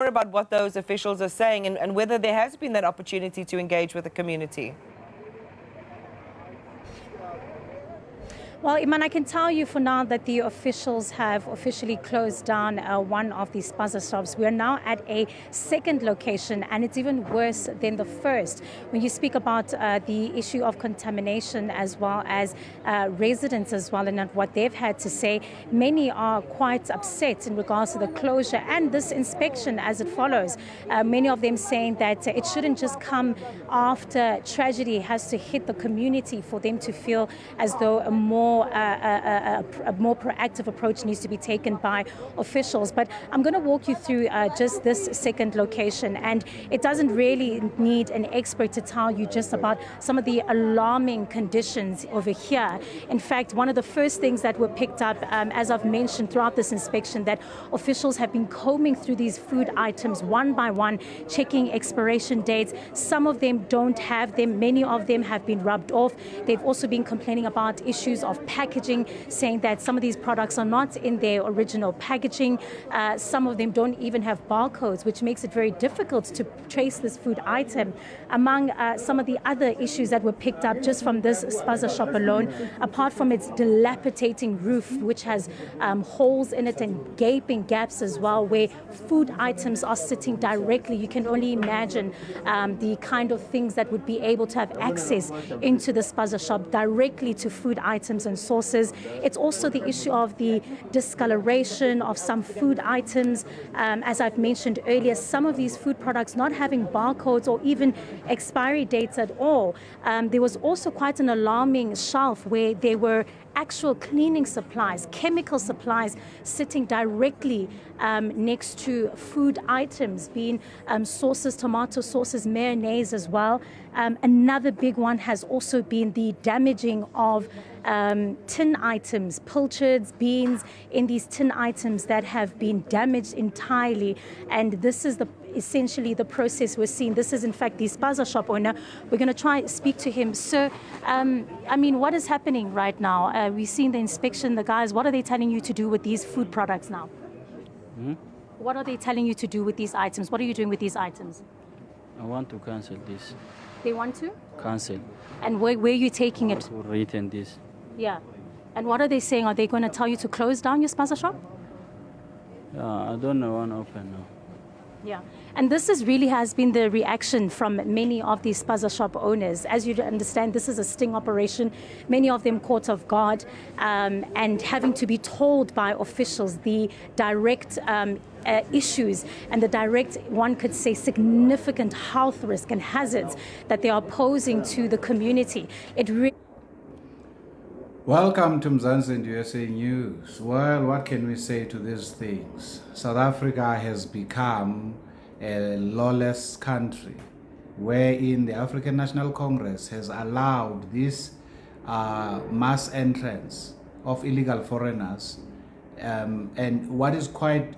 more about what those officials are saying and whether there has been that opportunity to engage with the community. Well, Iman, I can tell you for now that the officials have officially closed down one of the Spaza shops. We are now at a second location, and it's even worse than the first. When you speak about the issue of contamination as well as residents as well and what they've had to say, many are quite upset in regards to the closure and this inspection as it follows. Many of them saying that it shouldn't just come after tragedy has to hit the community for them to feel as though a more proactive approach needs to be taken by officials. But I'm going to walk you through just this second location, and it doesn't really need an expert to tell you just about some of the alarming conditions over here. In fact, one of the first things that were picked up, as I've mentioned throughout this inspection, that officials have been combing through these food items one by one, checking expiration dates. Some of them don't have them. Many of them have been rubbed off. They've also been complaining about issues of packaging, saying that some of these products are not in their original packaging. Some of them don't even have barcodes, which makes it very difficult to trace this food item. Among some of the other issues that were picked up just from this Spaza shop alone, apart from its dilapidating roof, which has holes in it and gaping gaps as well, where food items are sitting directly, you can only imagine the kind of things that would be able to have access into the Spaza shop directly to food items and sources. It's also the issue of the discoloration of some food items. As I've mentioned earlier, some of these food products not having barcodes or even expiry dates at all. There was also quite an alarming shelf where there were actual cleaning supplies, chemical supplies sitting directly next to food items, being sauces, tomato sauces, mayonnaise as well. Another big one has also been the damaging of tin items, pilchards, beans in these tin items that have been damaged entirely. And this is essentially the process we're seeing. This is in fact the Spaza shop owner. We're going to try to speak to him. Sir, I mean, what is happening right now? We've seen the inspection, the guys, what are they telling you to do with these food products now? What are they telling you to do with these items? What are you doing with these items? I want to cancel this. They want to? Cancel. And where are you taking it? To return this. Yeah. And what are they saying? Are they going to tell you to close down your Spaza shop? I don't know, one open now. Yeah, and this has been the reaction from many of these Spaza shop owners. As you understand, this is a sting operation. Many of them caught off guard and having to be told by officials the direct issues and the direct, one could say, significant health risk and hazards that they are posing to the community. Welcome to Mzansi and USA News. Well, what can we say to these things? South Africa has become a lawless country wherein the African National Congress has allowed this mass entrance of illegal foreigners. And what is quite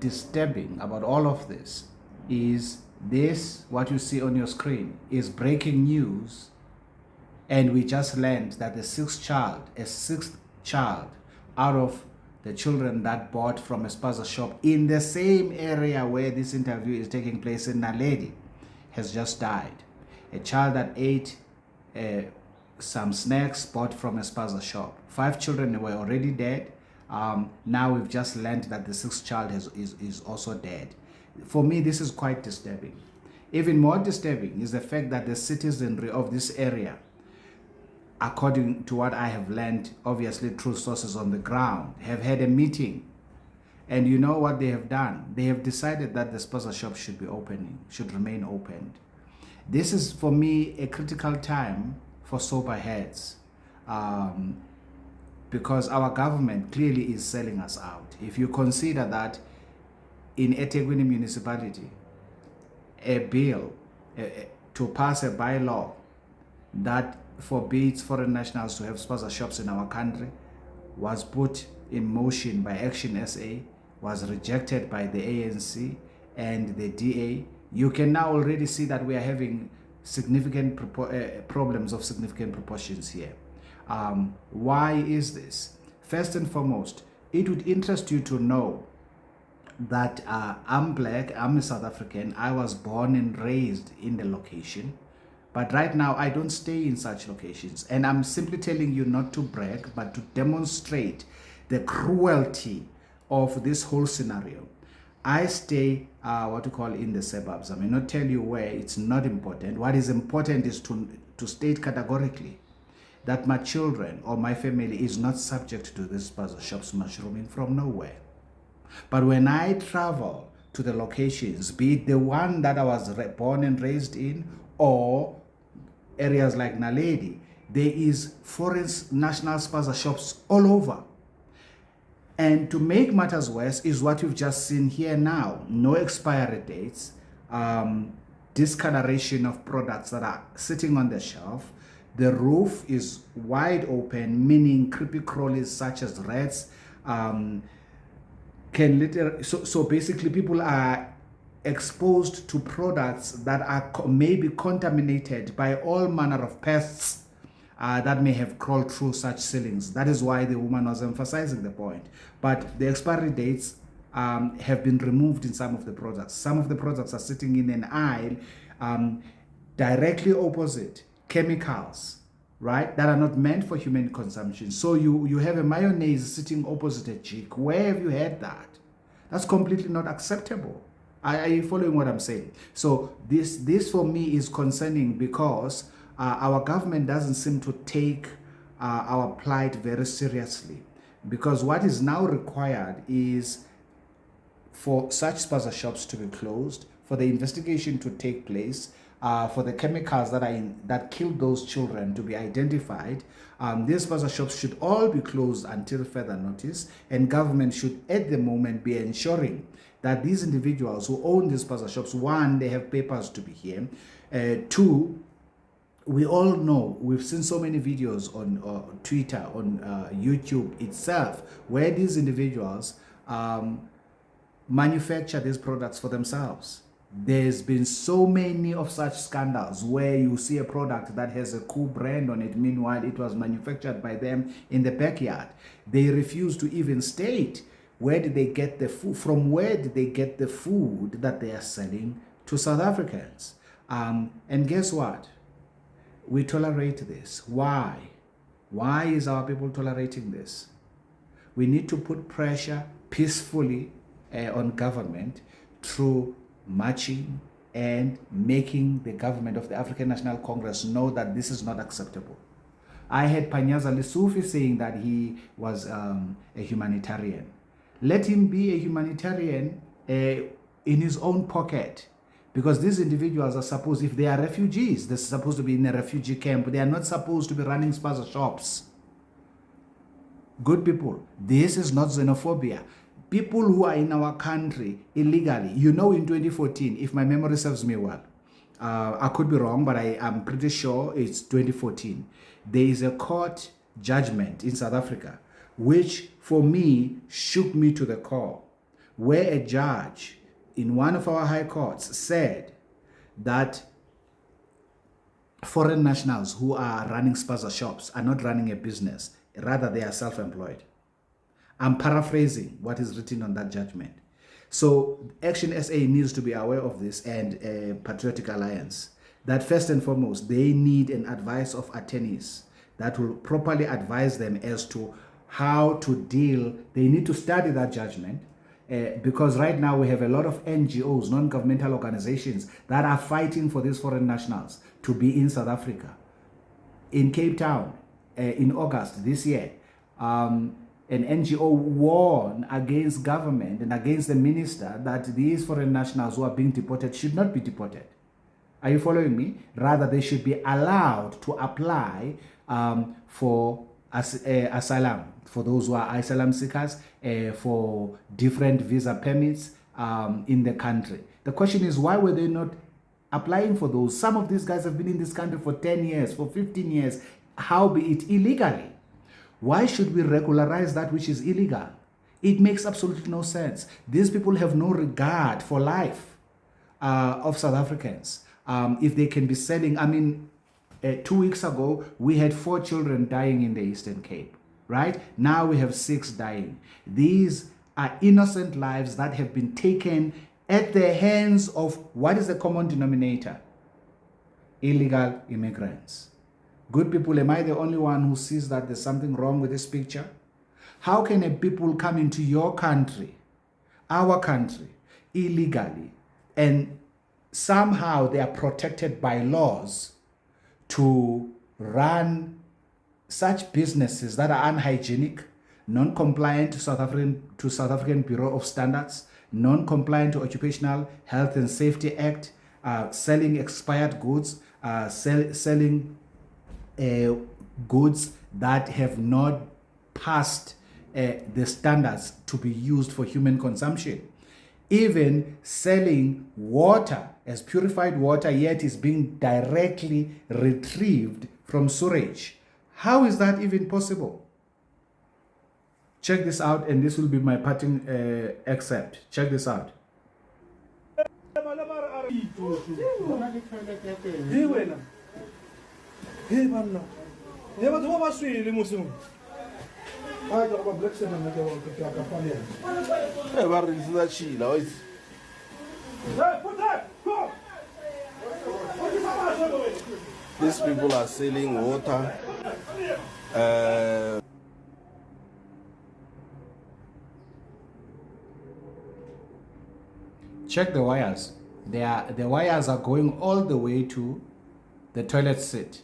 disturbing about all of this is this, what you see on your screen, is breaking news. And we just learned that a sixth child out of the children that bought from a Spaza shop in the same area where this interview is taking place in Naledi has just died. A child that ate some snacks bought from a Spaza shop. 5 children were already dead. Now we've just learned that the sixth child is also dead. For me, this is quite disturbing. Even more disturbing is the fact that the citizenry of this area, according to what I have learned, obviously through sources on the ground, have had a meeting. And you know what they have done? They have decided that the Spaza shop should remain opened. This is, for me, a critical time for sober heads, because our government clearly is selling us out. If you consider that in ethekwini municipality, a bill to pass a bylaw that forbids foreign nationals to have Spaza shops in our country was put in motion by Action SA, was rejected by the ANC and the DA. You can now already see that we are having significant problems of significant proportions here. Why is this? First and foremost, it would interest you to know that I'm black, I'm a South African, I was born and raised in the location. But right now, I don't stay in such locations. And I'm simply telling you not to brag, but to demonstrate the cruelty of this whole scenario. I stay, in the suburbs. I may not tell you where, it's not important. What is important is to state categorically that my children or my family is not subject to these Spaza shops mushrooming from nowhere. But when I travel to the locations, be it the one that I was born and raised in or areas like Naledi, there is foreign national Spaza shops all over. And to make matters worse is what you've just seen here now. No expiry dates, discoloration of products that are sitting on the shelf. The roof is wide open, meaning creepy crawlies such as rats can literally, so basically people are exposed to products that are maybe contaminated by all manner of pests that may have crawled through such ceilings. That is why the woman was emphasizing the point. But the expiry dates have been removed in some of the products. Some of the products are sitting in an aisle directly opposite chemicals, right, that are not meant for human consumption. So you have a mayonnaise sitting opposite a chick. Where have you had that? That's completely not acceptable. Are you following what I'm saying? So this for me is concerning because our government doesn't seem to take our plight very seriously. Because what is now required is for such Spaza shops to be closed, for the investigation to take place, for the chemicals that killed those children to be identified. These Spaza shops should all be closed until further notice, and government should at the moment be ensuring that these individuals who own these Spaza shops, one, they have papers to be here, two, we all know, we've seen so many videos on Twitter, on YouTube itself, where these individuals manufacture these products for themselves. There's been so many of such scandals where you see a product that has a cool brand on it. Meanwhile, it was manufactured by them in the backyard. They refuse to even state where did they get the food, from where did they get the food that they are selling to South Africans. And guess what? We tolerate this. Why? Why is our people tolerating this? We need to put pressure peacefully on government through marching and making the government of the African National Congress know that this is not acceptable. I heard Panyaza Lesufi saying that he was a humanitarian. Let him be a humanitarian in his own pocket. Because these individuals are supposed, if they are refugees, they're supposed to be in a refugee camp. They are not supposed to be running Spaza shops. Good people, this is not xenophobia. People who are in our country illegally, you know, in 2014, if my memory serves me well, I could be wrong, but I am pretty sure it's 2014. There is a court judgment in South Africa, which for me shook me to the core, where a judge in one of our high courts said that foreign nationals who are running Spaza shops are not running a business, rather they are self-employed. I'm paraphrasing what is written on that judgment. So Action SA needs to be aware of this, and Patriotic Alliance, that first and foremost, they need an advice of attorneys that will properly advise them as to how to deal. They need to study that judgment, because right now we have a lot of NGOs, non-governmental organizations, that are fighting for these foreign nationals to be in South Africa. In Cape Town, in August this year, an NGO warned against government and against the minister that these foreign nationals who are being deported should not be deported. Are you following me? Rather, they should be allowed to apply for asylum, for those who are asylum seekers, for different visa permits in the country. The question is, why were they not applying for those? Some of these guys have been in this country for 10 years, for 15 years, howbeit illegally. Why should we regularize that which is illegal? It makes absolutely no sense. These people have no regard for life of South Africans. If they can be selling, 2 weeks ago, we had 4 children dying in the Eastern Cape, right? Now we have 6 dying. These are innocent lives that have been taken at the hands of what is the common denominator? Illegal immigrants. Good people, am I the only one who sees that there's something wrong with this picture? How can a people come into your country, our country, illegally, and somehow they are protected by laws to run such businesses that are unhygienic, non-compliant to South African Bureau of Standards, non-compliant to Occupational Health and Safety Act, selling expired goods, selling goods that have not passed the standards to be used for human consumption. Even selling water as purified water, yet is being directly retrieved from sewage. How is that even possible? Check this out, and this will be my parting excerpt. Check this out. These people are selling water. Check the wires. The wires are going all the way to the toilet seat.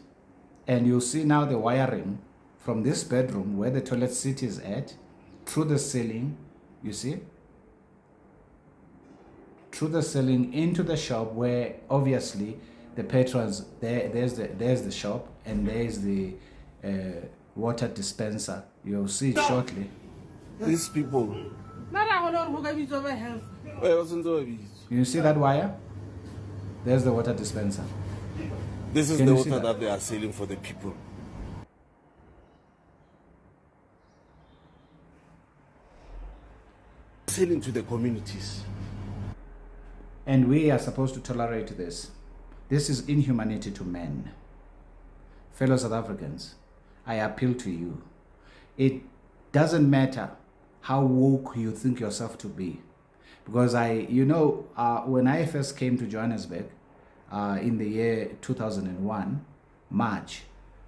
And you'll see now the wiring from this bedroom where the toilet seat is at, through the ceiling, you see? Through the ceiling into the shop where obviously the patrons, there's the shop and there's the water dispenser. You'll see it shortly. These people. You see that wire? There's the water dispenser. This is Can the you see water that? that they are selling for the people. Selling to the communities. And we are supposed to tolerate this. This is inhumanity to men. Fellow South Africans, I appeal to you. It doesn't matter how woke you think yourself to be. Because when I first came to Johannesburg in the year 2001, March,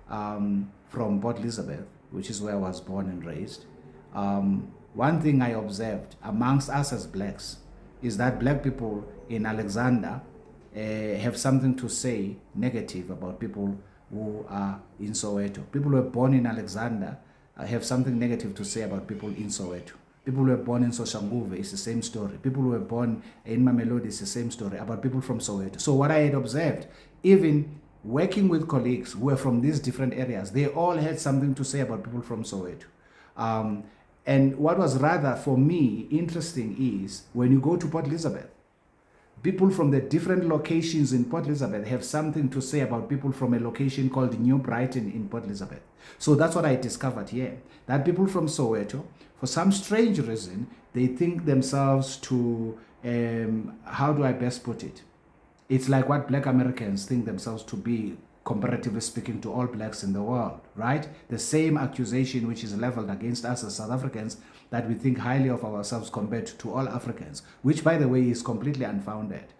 from Port Elizabeth, which is where I was born and raised, one thing I observed amongst us as blacks is that black people in Alexander have something to say negative about people who are in Soweto. People who were born in Alexander have something negative to say about people in Soweto. People who were born in Soshanguve is the same story. People who were born in Mamelodi is the same story about people from Soweto. So what I had observed, even working with colleagues who were from these different areas, they all had something to say about people from Soweto. And what was rather, for me, interesting is when you go to Port Elizabeth, people from the different locations in Port Elizabeth have something to say about people from a location called New Brighton in Port Elizabeth. So that's what I discovered here, that people from Soweto, for some strange reason, they think themselves to, how do I best put it? It's like what black Americans think themselves to be, comparatively speaking, to all blacks in the world, right? The same accusation which is leveled against us as South Africans, that we think highly of ourselves compared to all Africans, which, by the way, is completely unfounded.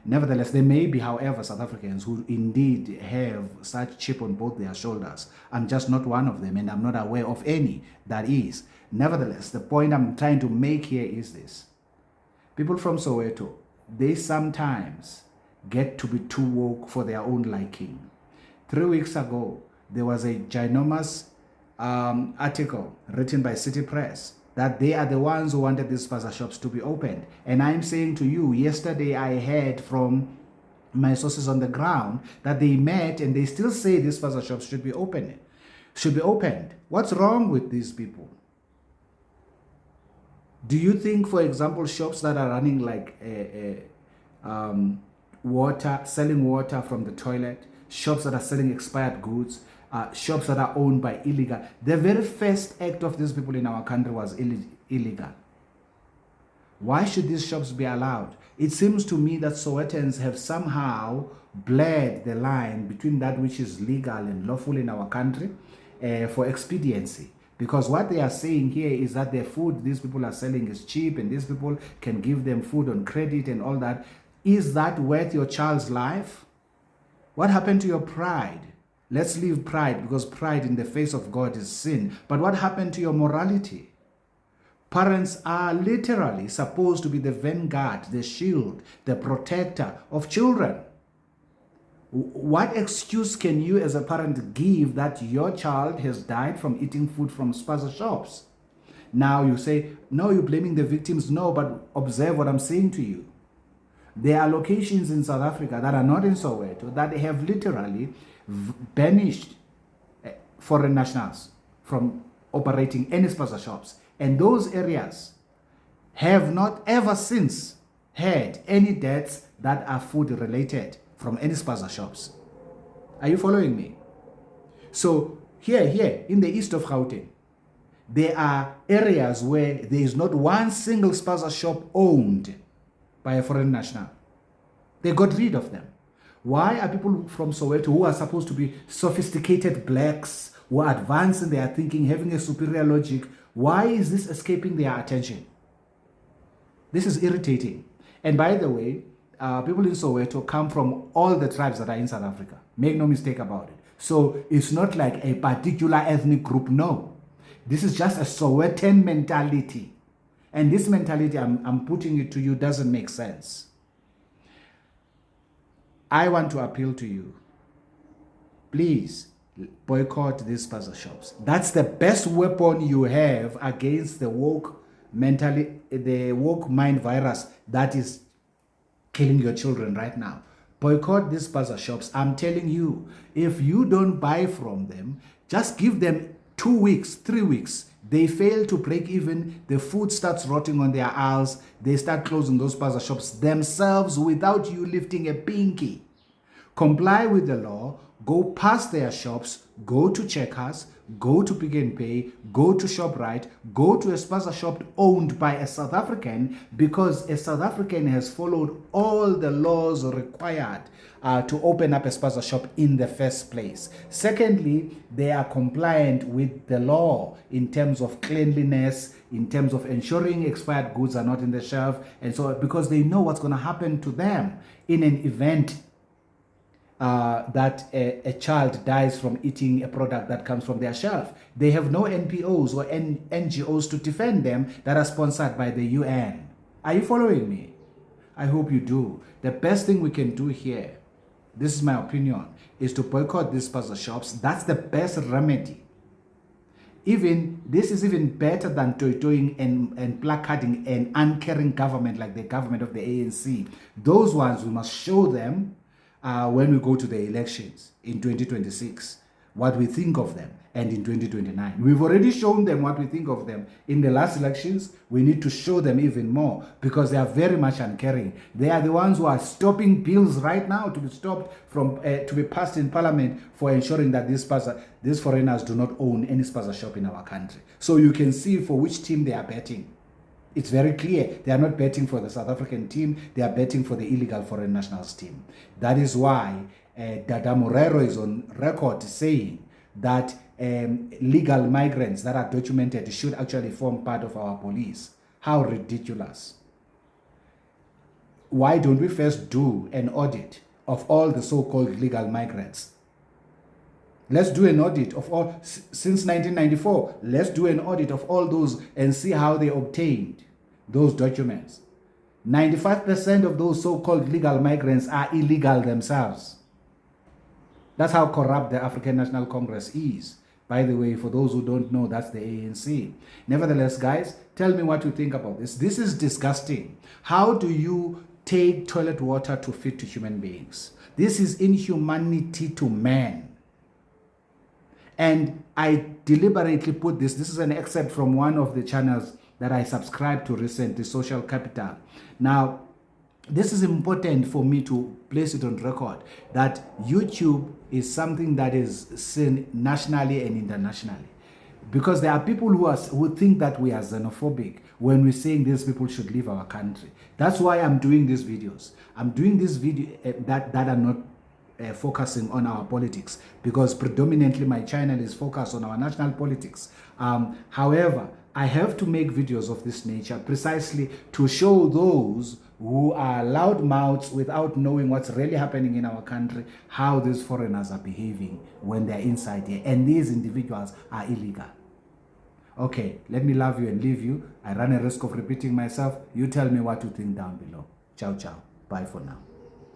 Nevertheless, there may be, however, South Africans who indeed have such chip on both their shoulders. I'm just not one of them, and I'm not aware of any that is. Nevertheless, the point I'm trying to make here is this. People from Soweto, they sometimes get to be too woke for their own liking. 3 weeks ago, there was a ginormous article written by City Press that they are the ones who wanted these Spaza shops to be opened. And I'm saying to you, yesterday I heard from my sources on the ground that they met and they still say these Spaza shops should be opened. What's wrong with these people? Do you think, for example, shops that are running like water, selling water from the toilet, shops that are selling expired goods, shops that are owned by illegal, the very first act of these people in our country was illegal. Why should these shops be allowed? It seems to me that Sowetans have somehow blurred the line between that which is legal and lawful in our country for expediency. Because what they are saying here is that the food these people are selling is cheap and these people can give them food on credit and all that. Is that worth your child's life? What happened to your pride? Let's leave pride, because pride in the face of God is sin. But what happened to your morality? Parents are literally supposed to be the vanguard, the shield, the protector of children. What excuse can you as a parent give that your child has died from eating food from Spaza shops? Now you say, no, you're blaming the victims. No, but observe what I'm saying to you. There are locations in South Africa that are not in Soweto that have literally banished foreign nationals from operating any Spaza shops. And those areas have not ever since had any deaths that are food related from any Spaza shops. Are you following me? So here in the east of Gauteng, there are areas where there is not one single Spaza shop owned by a foreign national. They got rid of them. Why are people from Soweto, who are supposed to be sophisticated blacks, who are advanced in their thinking, having a superior logic, why is this escaping their attention? This is irritating. And by the way, people in Soweto come from all the tribes that are in South Africa. Make no mistake about it. So it's not like a particular ethnic group, no. This is just a Sowetan mentality. And this mentality, I'm putting it to you, doesn't make sense. I want to appeal to you. Please boycott these Spaza shops. That's the best weapon you have against the woke mind virus that is killing your children right now. Boycott these Spaza shops. I'm telling you, if you don't buy from them, just give them 2 weeks, 3 weeks. They fail to break even, the food starts rotting on their aisles, they start closing those Spaza shops themselves without you lifting a pinky. Comply with the law, go past their shops, go to Checkers, go to Pick n Pay, go to ShopRite, go to a Spaza shop owned by a South African, because a South African has followed all the laws required to open up a Spaza shop in the first place. Secondly, they are compliant with the law in terms of cleanliness, in terms of ensuring expired goods are not in the shelf, and so because they know what's going to happen to them in an event that a child dies from eating a product that comes from their shelf. They have no NPOs or NGOs to defend them that are sponsored by the UN. Are you following me? I hope you do. The best thing we can do here, this is my opinion, is to boycott these Spaza shops. That's the best remedy. This is even better than toying and placarding an uncaring government like the government of the ANC. Those ones, we must show them when we go to the elections in 2026, what we think of them, and in 2029. We've already shown them what we think of them in the last elections. We need to show them even more, because they are very much uncaring. They are the ones who are stopping bills right now to be stopped from to be passed in parliament for ensuring that these foreigners do not own any Spaza shop in our country. So you can see for which team they are betting. It's very clear. They are not betting for the South African team. They are betting for the illegal foreign nationals team. That is why Dada Morero is on record saying that legal migrants that are documented should actually form part of our police. How ridiculous. Why don't we first do an audit of all the so-called legal migrants? Let's do an audit of all, since 1994, let's do an audit of all those and see how they obtained those documents. 95% of those so-called legal migrants are illegal themselves. That's how corrupt the African National Congress is. By the way, for those who don't know, that's the ANC. Nevertheless, guys, tell me what you think about this. This is disgusting. How do you take toilet water to feed to human beings? This is inhumanity to man. And I deliberately put this is an excerpt from one of the channels that I subscribed to recently, Social Capital. Now, this is important for me to place it on record, that YouTube is something that is seen nationally and internationally. Because there are people who think that we are xenophobic when we're saying these people should leave our country. That's why I'm doing these videos. I'm doing these videos that are not focusing on our politics, because predominantly my channel is focused on our national politics. However, I have to make videos of this nature precisely to show those who are loud mouths without knowing what's really happening in our country, how these foreigners are behaving when they're inside here. And these individuals are illegal. Okay, let me love you and leave you. I run a risk of repeating myself. You tell me what you think down below. Ciao, ciao. Bye for now.